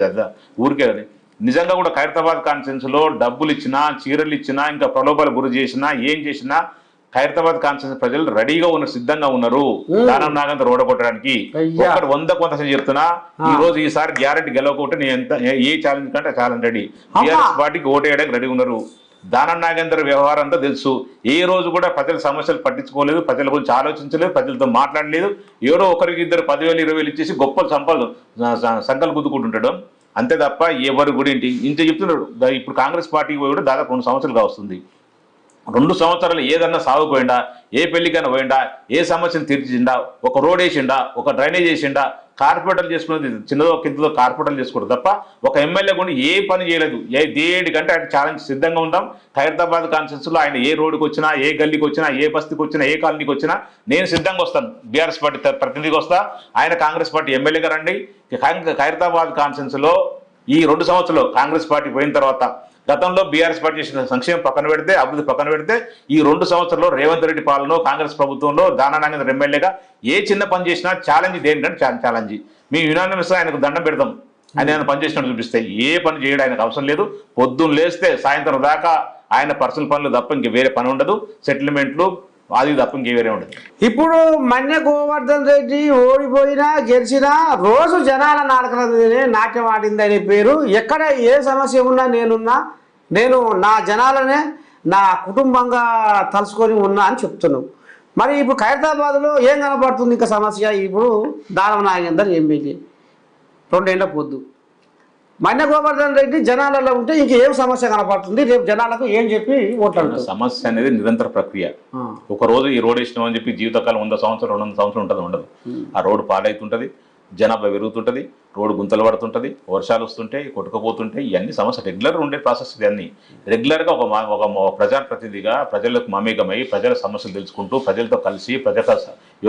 కదా ఊరికే అది. నిజంగా కూడా ఖైరతాబాద్ కాన్ఫరెన్స్ లో డబ్బులు ఇచ్చినా, చీరలు ఇచ్చినా, ఇంకా ప్రలోభాలు గురి చేసినా, ఏం చేసినా ఖైరతాబాద్ కాన్ఫరెన్స్ ప్రజలు రెడీగా ఉన్నారు, సిద్ధంగా ఉన్నారు దానం నాగంత ఓడగొట్టడానికి. ఒకటి 100% చెప్తున్నా, ఈ రోజు ఈసారి గ్యారెంటీ గెలవకుంటే నేను ఎంత ఏ ఛాలెంజ్ కంటే ఛాలెంజ్ రెడీ. టీఆర్ఎస్ పార్టీకి ఓటేయడానికి రెడీ ఉన్నారు. దానం నాగేందర్ వ్యవహారం అంతా తెలుసు. ఏ రోజు కూడా ప్రజల సమస్యలు పట్టించుకోలేదు, ప్రజల గురించి ఆలోచించలేదు, ప్రజలతో మాట్లాడలేదు. ఎవరో ఒకరికి ఇద్దరు 10,000 20,000 ఇచ్చేసి గొప్ప సంకలు గుద్దుకుంటుంటాడు అంతే తప్ప ఎవరు కూడా ఇంత చెప్తున్నాడు. ఇప్పుడు కాంగ్రెస్ పార్టీకి కూడా దాదాపు 2 సంవత్సరాలుగా వస్తుంది. 2 సంవత్సరాలు ఏదన్నా సాగుపోయిండా, ఏ పెళ్లికైనా పోయిండా, ఏ సమస్యను తీర్చిండా, ఒక రోడ్ వేసిండా, ఒక డ్రైనేజ్ వేసిండా, కార్పొరేటర్లు చేసుకున్నది చిన్నదో కిందదో కార్పొరేటర్లు చేసుకోవడం తప్ప ఒక ఎమ్మెల్యే కూడా ఏ పని చేయలేదు. దేనికంటే ఆయన ఛాలెంజ్ సిద్ధంగా ఉంటాం. ఖైరతాబాద్ కాన్స్టిట్యూన్సీలో ఆయన ఏ రోడ్డుకి వచ్చినా, ఏ గల్లీకి వచ్చినా, ఏ బస్తీకి వచ్చినా, ఏ కాలనీకి వచ్చినా నేను సిద్ధంగా వస్తాను. బీఆర్ఎస్ పార్టీ ప్రతినిధిగా వస్తా, ఆయన కాంగ్రెస్ పార్టీ ఎమ్మెల్యేగా రండి. ఖైరతాబాద్ కాన్స్టిట్యూన్సీలో ఈ 2 సంవత్సరాలు కాంగ్రెస్ పార్టీ పోయిన తర్వాత గతంలో బీఆర్ఎస్ పార్టీ చేసిన సంక్షేమం పక్కన పెడితే, అభివృద్ధి పక్కన పెడితే, ఈ 2 సంవత్సరాల్లో రేవంత్ రెడ్డి పాలన కాంగ్రెస్ ప్రభుత్వంలో దానం నాగేందర్ ఎమ్మెల్యేగా ఏ చిన్న పని చేసినా ఛాలెంజ్ దేనికంటే ఛాలెంజ్. మీ యునానిమస్ ఆయనకు దండం పెడతాం, ఆయన పని చేసినట్టు చూపిస్తే. ఏ పని చేయడం ఆయనకు అవసరం లేదు. పొద్దున్న లేస్తే సాయంత్రం దాకా ఆయన పర్సనల్ పనులు తప్ప ఇంక వేరే పని ఉండదు. సెటిల్మెంట్లు అది తప్ప ఇంకే వేరే ఉండదు. ఇప్పుడు మన్య గోవర్ధన్ రెడ్డి ఓడిపోయినా గెలిచినా రోజు జనాల నాట్యం ఆడింది అనే పేరు. ఎక్కడ ఏ సమస్య ఉన్నా నేను నా జనాలనే నా కుటుంబంగా తలుసుకొని ఉన్నా అని చెప్తున్నావు. మరి ఇప్పుడు ఖైరతాబాద్లో ఏం కనపడుతుంది ఇంకా సమస్య? ఇప్పుడు దానం నాగేందర్ ఎమ్మెల్యే 2 ఏళ్ల పొద్దు, మన్య గోవర్ధన్ రెడ్డి జనాలలో ఉంటే ఇంకేం సమస్య కనపడుతుంది? రేపు జనాలకు ఏం చెప్పి ఓట్లాడుతుంది? సమస్య అనేది నిరంతర ప్రక్రియ. ఒక రోజు ఈ రోడ్ వేసినాం అని చెప్పి జీవితకాలం 100 సంవత్సరం 200 సంవత్సరం ఉంటుంది ఉండదు. ఆ రోడ్డు పాడైతుంటుంది, జనాభా పెరుగుతుంటుంది, రోడ్డు గుంతలు పడుతుంటుంది, వర్షాలు వస్తుంటాయి, కొట్టుకుపోతుంటాయి. ఇవన్నీ సమస్య రెగ్యులర్గా ఉండే ప్రాసెస్. ఇవన్నీ రెగ్యులర్గా ఒక ప్రజాప్రతినిధిగా ప్రజలకు మమేకమై ప్రజల సమస్యలు తెలుసుకుంటూ, ప్రజలతో కలిసి ప్రజల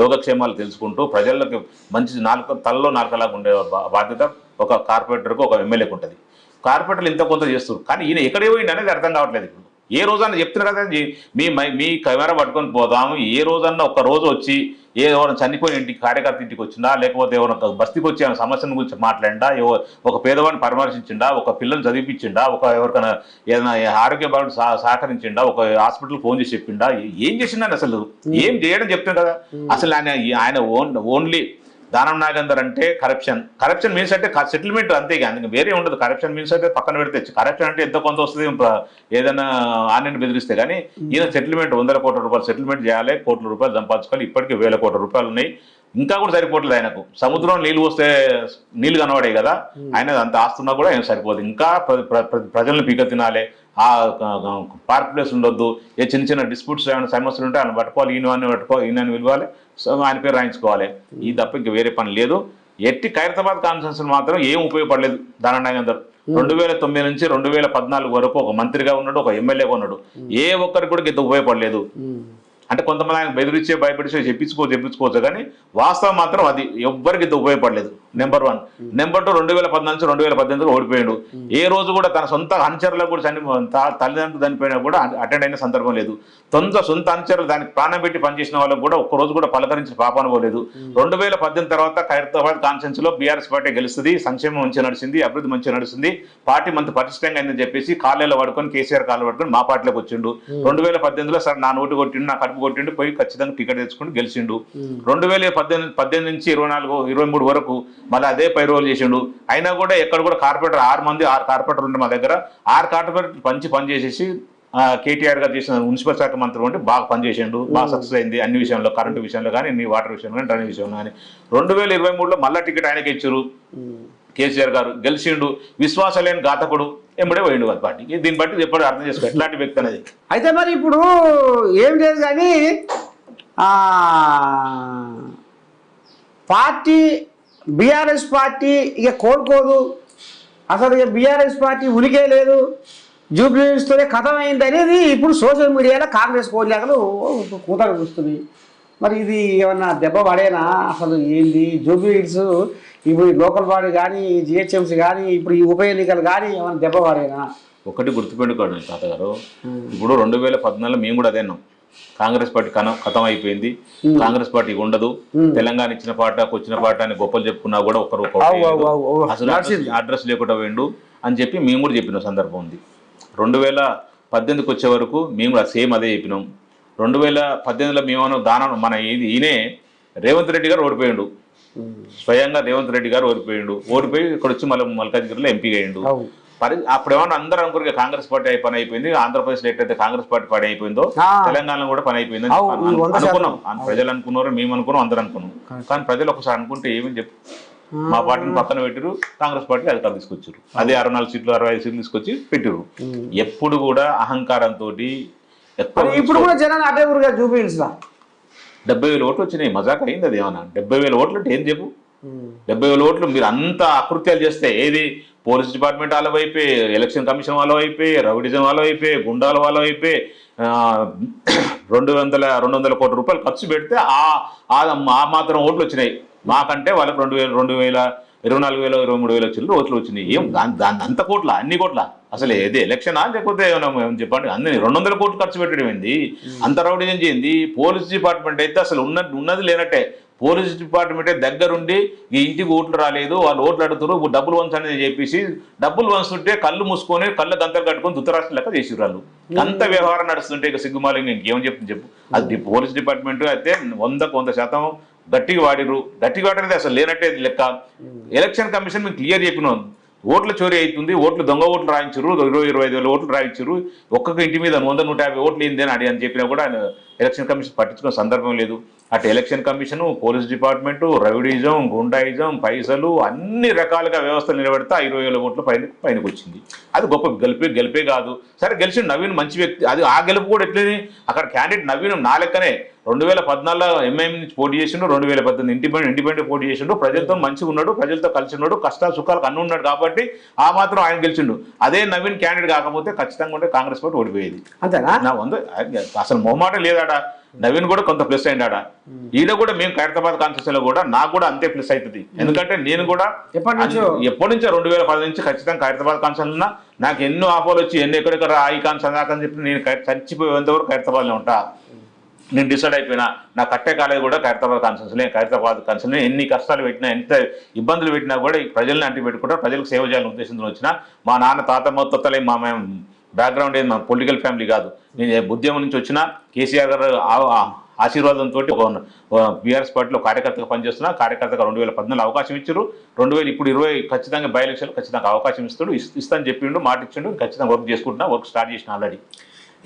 యోగక్షేమాలు తెలుసుకుంటూ, ప్రజలకు మంచి తలలో నాలుకలాగా ఉండే బాధ్యత ఒక కార్పొరేటర్కు ఒక ఎమ్మెల్యేకి ఉంటుంది. కార్పొరేటర్లు ఇంత కొంత చేస్తారు, కానీ ఈయన ఎక్కడే పోయింది అనేది అర్థం కావట్లేదు. ఇప్పుడు ఏ రోజన్నా చెప్తున్నారు కదా, మీ కెమెరా పట్టుకొని పోదాము, ఏ రోజన్నా ఒక రోజు వచ్చి ఎవరైనా చనిపోయిన ఇంటికి కార్యకర్త ఇంటికి వచ్చిందా, లేకపోతే ఎవరైనా బస్తీకి వచ్చి ఆమె సమస్యల గురించి మాట్లాడిందా, ఒక పేదవాడిని పరామర్శించిండా, ఒక పిల్లల్ని చదివించిండా, ఎవరికైనా ఏదైనా ఆరోగ్య బాధ సహకరించిండా, ఒక హాస్పిటల్ ఫోన్ చేసి చెప్పిండా, ఏం చేసిందని అసలు ఏం చేయడం చెప్తుంది కదా. అసలు ఆయన ఓన్లీ దానం నాగేందర్ అంటే కరప్షన్ మీన్స్ అంటే సెటిల్మెంట్ అంతే, అందుకే వేరే ఉండదు. కరప్షన్ మీన్స్ అంటే పక్కన పెడితే, కరప్షన్ అంటే ఎంత కొంత వస్తుంది ఏదైనా ఆన్లైన్ బెదిరిస్తే. కానీ ఈయన సెటిల్మెంట్ 100 కోట్ల రూపాయలు సెటిల్మెంట్ చేయాలి, కోట్ల రూపాయలు సంపాదించుకోవాలి. ఇప్పటికీ 1000 కోట్ల రూపాయలు ఉన్నాయి, ఇంకా కూడా సరిపోవట్లేదు ఆయనకు. సముద్రం నీళ్ళు వస్తే నీళ్ళు కనబడే కదా, ఆయన అంత ఆస్తున్నా కూడా ఆయన సరిపోదు. ఇంకా ప్రజలను పీక తినాలి, ఆ పార్క్ ప్లేస్ ఉండొద్దు, ఏ చిన్న చిన్న డిస్ప్యూట్స్ ఏమైనా సమస్యలు ఉంటే ఆయన పట్టుకోవాలి, ఈయన పిలవాలి, సో ఆయన పేరు రాయించుకోవాలి. ఈ తప్ప ఇంక వేరే పని లేదు. ఎట్టి ఖైరతాబాద్ కాన్ఫరెన్స్ మాత్రం ఏం ఉపయోగపడలేదు దానం నాగేందర్. 2009 నుంచి 2014 వరకు ఒక మంత్రిగా ఉన్నాడు, ఒక ఎమ్మెల్యేగా ఉన్నాడు. ఏ ఒక్కరికి కూడా ఇంత ఉపయోగపడలేదు. అంటే కొంతమంది ఆయన బెదిరించే భయపడిచే చెప్పించుకోవచ్చు, కానీ వాస్తవం మాత్రం అది ఎవ్వరికి ఇంత ఉపయోగపడలేదు. నెంబర్ 1. నెంబర్ 2, 2014 నుంచి 2018 ఓడిపోయాడు. ఏ రోజు కూడా తన సొంత అనుచరులకు కూడా తల్లిదండ్రులు చనిపోయినా కూడా అటెండ్ అయిన సందర్భం లేదు. సొంత అనుచరులు దానికి ప్రాణం పెట్టి పనిచేసిన వాళ్ళకు కూడా ఒక్కరోజు కూడా పలకరించి పాపాను పోలేదు. 2018 తర్వాత ఖైరతాబాద్ కాన్ఫరెన్స్ లో బీఆర్ఎస్ పార్టీ గెలుస్తుంది, సంక్షేమం మంచిగా నడిచింది, అభివృద్ధి మంచిగా నడుస్తుంది, పార్టీ మంచి పటిష్టంగా అయిందని చెప్పేసి కాళ్ళలో పడుకొని కేసీఆర్ కాళ్ళు పడుకొని మా పార్టీలోకి వచ్చిండు. 2018లో సార్ నా నోటు కొట్టిండు, నా కడుపు కొట్టిండు, పోయి ఖచ్చితంగా టికెట్ తెచ్చుకుని గెలిచిండు. 2018 నుంచి 23 వరకు మళ్ళీ అదే పైరోలు చేసిండు. అయినా కూడా ఎక్కడ కూడా కార్పొరేటర్ 6 కార్పొరేటర్లు ఉంటే మా దగ్గర 6 కార్పొరేటర్ పనిచేసేసి కేటీఆర్ గారు చేసిన మున్సిపల్ శాఖ మంత్రి అంటే బాగా పనిచేసిండు, బాగా సక్సెస్ అయింది అన్ని విషయంలో, కరెంటు విషయంలో కానీ, వాటర్ విషయంలో కానీ, డ్రైనేజ్ విషయంలో కానీ. 2023లో మళ్ళా టికెట్ ఆయనకి ఇచ్చారు. కేసీఆర్ గారు గెలిచిండు. విశ్వాసం లేని ఘాతకుడు ఎంబడే పోయిండు వారి పార్టీకి. దీన్ని బట్టి ఎప్పుడు అర్థం చేసుకో ఎట్లాంటి వ్యక్తి అనేది. అయితే మరి ఇప్పుడు ఏం లేదు కానీ పార్టీ బీఆర్ఎస్ పార్టీ ఇక కోలుకోదు, అసలు ఇక బీఆర్ఎస్ పార్టీ ఉనికే లేదు, జూబ్లీస్తోనే కథం అయింది అనేది ఇప్పుడు సోషల్ మీడియాలో కాంగ్రెస్ కోరికలు కూతలు కూస్తుంది. మరి ఇది ఏమన్నా దెబ్బ పడేనా? అసలు ఏంది జూబ్లీస్ ఇప్పుడు లోకల్ బాడీ కానీ, జిహెచ్ఎంసీ కానీ, ఇప్పుడు ఈ ఉప ఎన్నికలు కానీ ఏమన్నా దెబ్బ పడేనా? ఒకటి గుర్తుపెట్టుకోండి తాతగారు, ఇప్పుడు 2014 మేము కూడా అదే అన్నాం. కాంగ్రెస్ పార్టీ ఖతం అయిపోయింది, కాంగ్రెస్ పార్టీ ఉండదు, తెలంగాణ ఇచ్చిన పాట వచ్చిన పాట అని గొప్పలు చెప్పుకున్నా కూడా అసలు అడ్రస్ లేకుండా వేయండు అని చెప్పి మేము కూడా చెప్పిన సందర్భం ఉంది. 2018కి వచ్చే వరకు మేము కూడా సేమ్ అదే చెప్పినాం. 2018లో మేము దానం మన ఈయనే రేవంత్ రెడ్డి గారు ఓడిపోయిండు, స్వయంగా రేవంత్ రెడ్డి గారు ఓడిపోయి ఇక్కడ వచ్చి మళ్ళీ మల్కాజ్గిరిలో ఎంపీ అయ్యిండు. అప్పుడు ఏమన్నా అందరూ అనుకున్నారు కాంగ్రెస్ పార్టీ పని అయిపోయింది, ఆంధ్రప్రదేశ్ లో ఎట్లయితే కాంగ్రెస్ పార్టీ పని అయిపోయిందో తెలంగాణలో కూడా పని అయిపోయింది అనుకున్నాం. ప్రజలు అనుకున్నారు, మేము అనుకున్నాం, అందరూ అనుకున్నాం. కానీ ప్రజలు ఒకసారి అనుకుంటే ఏమని చెప్పు, మా పార్టీని పక్కన పెట్టిరు, కాంగ్రెస్ పార్టీ అధికారం తీసుకొచ్చారు, అదే 64 సీట్లు 65 సీట్లు తీసుకొచ్చి పెట్టిరు. ఎప్పుడు కూడా అహంకారంతో ఇప్పుడు కూడా జనాలు అదే ఊరుగా చూపించా 70,000 ఓట్లు వచ్చినాయి. మజాక్ అయింది అది ఏమన్నా? 70,000 ఓట్లు అంటే ఏం చెప్పు? 70,000 ఓట్లు మీరు అంత అకృత్యాలు చేస్తే ఏది పోలీస్ డిపార్ట్మెంట్ వాళ్ళ వైపే, ఎలక్షన్ కమిషన్ వాళ్ళ వైపే, రౌడిజం వాళ్ళ వైపే, గుండాల వాళ్ళ వైపే 200 కోట్ల రూపాయలు ఖర్చు పెడితే ఆ మాత్రం ఓట్లు వచ్చినాయి. మాకంటే వాళ్ళకి 24,000 23,000 చిల్లర ఓట్లు వచ్చినాయి. ఏం దాన్ని అంత కోట్ల, అన్ని కోట్ల? అసలు ఏది ఎలక్షనా లేకపోతే చెప్పండి, అన్ని 200 కోట్లు ఖర్చు పెట్టడం ఏంది? అంత రౌడిజం చేయింది. పోలీస్ డిపార్ట్మెంట్ అయితే అసలు ఉన్నది లేనట్టే. పోలీస్ డిపార్ట్మెంటే దగ్గరుండి ఈ ఇంటికి ఓట్లు రాలేదు, వాళ్ళు ఓట్లు అడుగుతారు, డబ్బులు వంచని చెప్పేసి డబ్బులు వంచుతుంటే కళ్ళు మూసుకొని కళ్ళ గంతలు కట్టుకొని ధృతరాష్ట్రం లెక్క చేసి వాళ్ళు అంత వ్యవహారం నడుస్తుంటే ఇక సిగ్గుమాలి ఇంకేం చెప్తుంది చెప్పు? అది పోలీస్ డిపార్ట్మెంట్ అయితే 100% గట్టిగా వాడినది అసలు లేనట్టే లెక్క. ఎలక్షన్ కమిషన్ మేము క్లియర్ చెప్పినాం, ఓట్ల చోరీ అవుతుంది, దొంగ ఓట్లు రాయించారు, 20-25 ఓట్లు రాయించారు, ఒక్కొక్క ఇంటి మీద 100-150 ఓట్లు ఏంది అని చెప్పినా కూడా ఎలక్షన్ కమిషన్ పట్టించుకున్న సందర్భం లేదు. అటు election commission, police department, rowdyism, goondaism, పైసలు అన్ని రకాలుగా వ్యవస్థలు నిలబెడితే 20,000 ఓట్ల పైనకి వచ్చింది. అది గొప్ప గెలిపే కాదు. సరే గెలిచిండు నవీన్, మంచి వ్యక్తి. అది ఆ గెలుపు కూడా ఎట్లని అక్కడ క్యాండిడేట్ నవీన్ నా లెక్కనే 2014లో ఎంఐఎం నుంచి పోటీ చేసిండు, 2018 ఇండిపెండెంట్ పోటీ చేసిండు, ప్రజలతో మంచిగా ఉన్నాడు, ప్రజలతో కలిసి ఉన్నాడు, కష్టాలు సుఖాలకు అన్ని ఉన్నాడు కాబట్టి ఆ మాత్రం ఆయన గెలిచిండు. అదే నవీన్ క్యాండిడేట్ కాకపోతే ఖచ్చితంగా ఉంటే కాంగ్రెస్ పార్టీ ఓడిపోయేది. అంతేనా? అసలు మొహమాట లేదాడ. నవీన్ కూడా కొంత ప్లస్ అయిందాడ. ఈడ కూడా మేము ఖైరతాబాద్ కాన్స్టిట్యూన్సీలో కూడా నాకు కూడా అంతే ప్లస్ అవుతుంది. ఎందుకంటే నేను కూడా ఎప్పటి నుంచో 2010 నుంచి ఖచ్చితంగా ఖైరతాబాద్ కాన్స్టిట్యూన్సీలో నాకు ఎన్నో ఆఫర్లు వచ్చి ఎక్కడెక్కడ ఈ కాన్స్టిట్యూన్సీ అని చెప్పి నేను చచ్చిపోయేంతవరకు ఖైరతాబాద్లో ఉంటా. నేను డిసైడ్ అయిపోయినా నా కట్టే కాలేజ్ కూడా ఖైరతాబాద్ కాన్స్టిట్యూన్సీ. ఎన్ని కష్టాలు పెట్టినా, ఎంత ఇబ్బందులు పెట్టినా కూడా ఈ ప్రజల్ని అంటి పెట్టుకుంటా, ప్రజలకు సేవ చేయాలని ఉద్దేశంతో వచ్చిన. మా నాన్న తాత మొత్తలే మా బ్యాక్గ్రౌండ్ ఏది, మా పొలిటికల్ ఫ్యామిలీ కాదు. నేను ఉద్యమం నుంచి వచ్చిన, కేసీఆర్ గారు ఆశీర్వాదంతో బీఆర్ఎస్ పార్టీలో కార్యకర్తగా పనిచేస్తున్నా. కార్యకర్తగా 2014 అవకాశం ఇచ్చారు, ఇప్పుడు 20 ఖచ్చితంగా బై ఎలక్షన్ ఖచ్చితంగా అవకాశం ఇస్తాను చెప్పిండు, మాట ఇచ్చిండు. ఖచ్చితంగా వర్క్ చేసుకుంటున్నా, వర్క్ స్టార్ట్ చేసిన ఆల్రెడీ.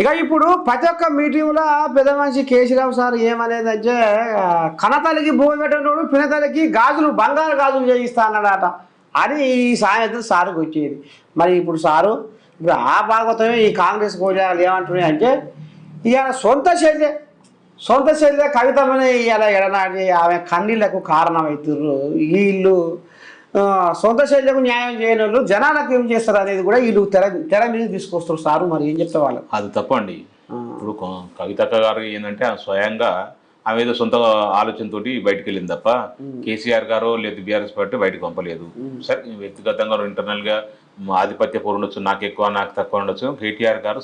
ఇక ఇప్పుడు ప్రతి ఒక్క మీటింగ్లో పెద్ద మనిషి కేసీరావు సార్ ఏమనేదంటే కనతలికి భూమి పెట్టినోడు పినతలికి బంగారు గాజులు చేయిస్తా అన్నాడట అని ఈ సాయంత్రం సార్కి వచ్చేది. మరి ఇప్పుడు సారు ఇప్పుడు ఆ భాగవతమే ఈ కాంగ్రెస్ గోజాలు ఏమంటున్నాయి అంటే ఇవాళ సొంత శైలి కవితమని ఇవాళ ఎడనాటి ఆమె కన్నీళ్లకు కారణమవుతుర్రు. వీళ్ళు సొంత శైలికి న్యాయం చేయని వాళ్ళు జనాలకు ఏం చేస్తారు అనేది కూడా వీళ్ళు తెర మీద తీసుకొస్తారు సారు. మరి ఏం చెప్తే వాళ్ళు? అది తప్పండి. ఇప్పుడు కవితక్క గారు ఏంటంటే స్వయంగా ఆమె ఏదో సొంత ఆలోచనతో బయటకు వెళ్ళింది తప్ప కేసీఆర్ గారు లేదు బీఆర్ఎస్ పార్టీ బయటకు పంపలేదు. సరే వ్యక్తిగతంగా ఇంటర్నల్ గా ఆధిపత్య పూర్వ ఉండొచ్చు, నాకు ఎక్కువ నాకు తక్కువ ఉండొచ్చు. కేటీఆర్ గారు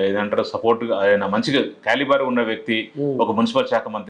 ఏదంటారు సపోర్ట్, ఆయన మంచిగా క్యాలిబర్ ఉన్న వ్యక్తి, ఒక మున్సిపల్ శాఖ మంత్రి.